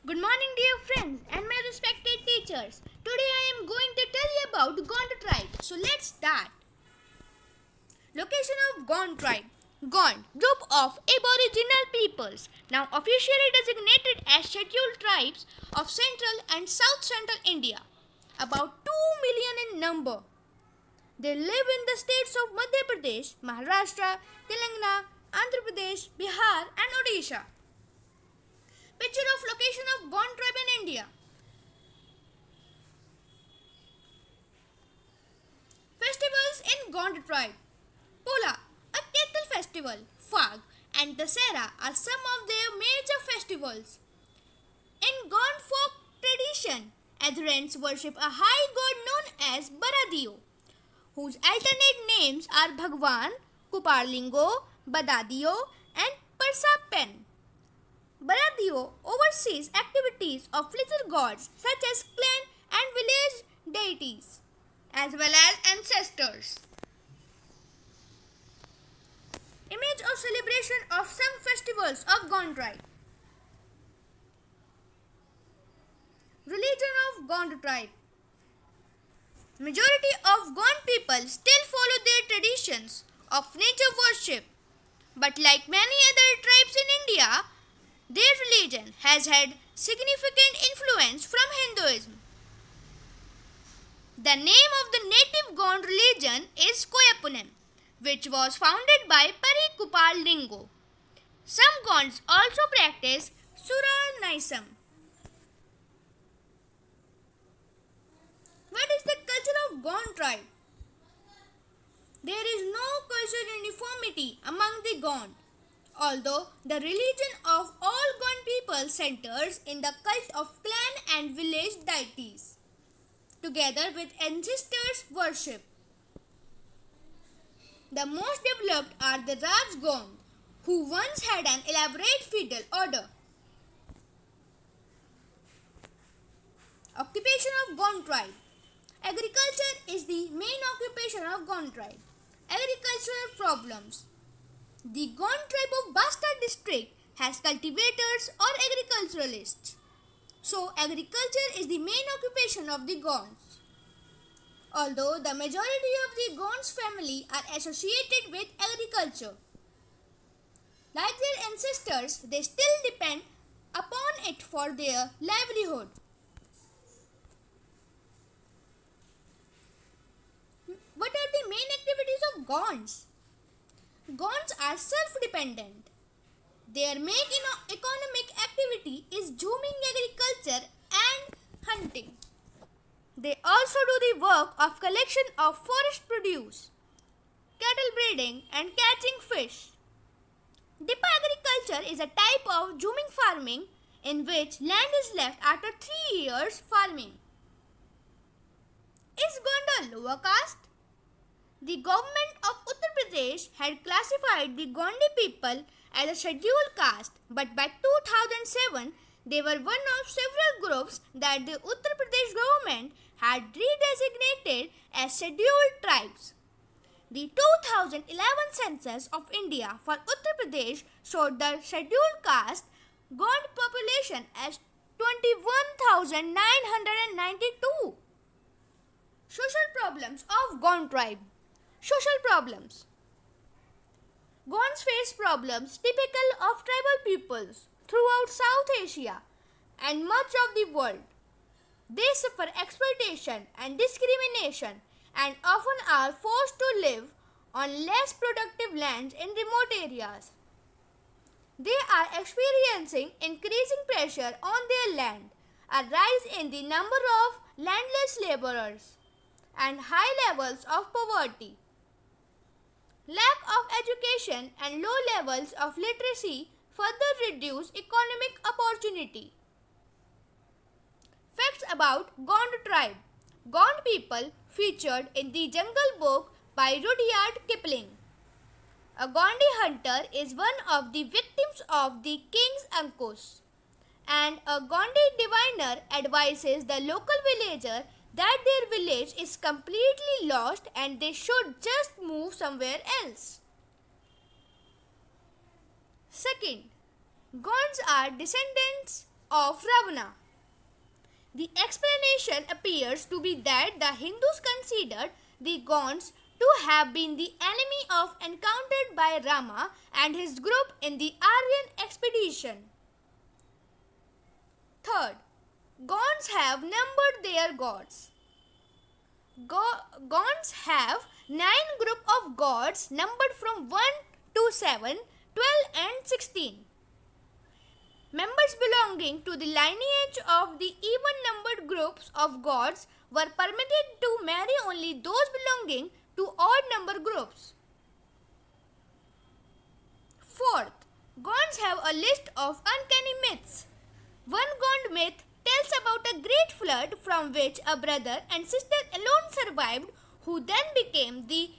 Good morning, dear friends and my respected teachers. Today I am going to tell you about Gond tribe. So let's start. Location of Gond tribe. Gond, group of aboriginal peoples, now officially designated as scheduled tribes of central and south central India. About 2 million in number. They live in the states of Madhya Pradesh, Maharashtra, Telangana, Andhra Pradesh, Bihar and Odisha. Picture of location of Gond tribe in India. Festivals in Gond tribe. Pola, a cattle festival, Fag, and Dasera are some of their major festivals. In Gond folk tradition, adherents worship a high god known as Baradio, whose alternate names are Bhagwan, Kuparlingo, Badadio, and Persapen. Baradio oversees activities of little gods such as clan and village deities, as well as ancestors. Image of celebration of some festivals of Gond tribe. Religion of Gond tribe. Majority of Gond people still follow their traditions of nature worship, but like many other tribes in India, their religion has had significant influence from Hinduism. The name of the native Gond religion is Koyapunem, which was founded by Parikupal Lingo. Some Gonds also practice Suranaism. What is the culture of Gond tribe? There is no cultural uniformity among the Gond, although the religion of all Gond people centers in the cult of clan and village deities, together with ancestors' worship. The most developed are the Raj Gond, who once had an elaborate feudal order. Occupation of Gond tribe. Agriculture is the main occupation of Gond tribe. Agricultural problems. The Gond tribe of Basta district has cultivators or agriculturalists. So, agriculture is the main occupation of the Gonds. Although the majority of the Gonds family are associated with agriculture. Like their ancestors, they still depend upon it for their livelihood. What are the main activities of Gonds? Gonds are self-dependent. Their main economic activity is zooming agriculture and hunting. They also do the work of collection of forest produce, cattle breeding and catching fish. Dippa agriculture is a type of zooming farming in which land is left after 3 years farming. Is Gond a lower caste? The government of Uttar Pradesh had classified the Gondi people as a scheduled caste, but by 2007 they were one of several groups that the Uttar Pradesh government had redesignated as scheduled tribes. The 2011 census of India for Uttar Pradesh showed the scheduled caste Gond population as 21,992. Social problems of Gond tribe. Social problems. Gonds face problems typical of tribal peoples throughout South Asia and much of the world. They suffer exploitation and discrimination and often are forced to live on less productive lands in remote areas. They are experiencing increasing pressure on their land, a rise in the number of landless laborers, and high levels of poverty. Lack of education and low levels of literacy further reduce economic opportunity. Facts about Gond tribe. Gond people featured in the Jungle Book by Rudyard Kipling. A Gondi hunter is one of the victims of the king's Ankush, and a Gondi diviner advises the local villager that their village is completely lost and they should just move somewhere else. Second, Gonds are descendants of Ravana. The explanation appears to be that the Hindus considered the Gonds to have been the enemy encountered by Rama and his group in the Aryan expedition. Third, Gonds have numbered their gods. Gonds have 9 group of gods numbered from 1 to 7, 12 and 16. Members belonging to the lineage of the even-numbered groups of gods were permitted to marry only those belonging to odd-number groups. Fourth, Gonds have a list of uncanny myths. One Gond myth tells about a great flood from which a brother and sister alone survived, who then became the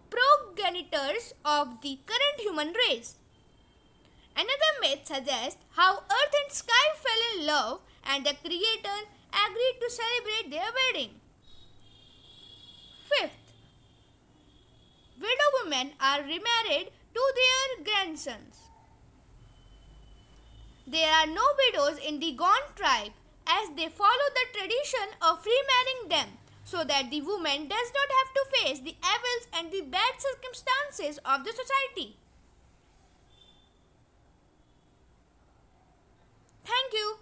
progenitors of the current human race. Another myth suggests how earth and sky fell in love and the creator agreed to celebrate their wedding. Fifth, widow women are remarried to their grandsons. There are no widows in the Gond tribe, as they follow the tradition of remarrying them, so that the woman does not have to face the evils and the bad circumstances of the society. Thank you.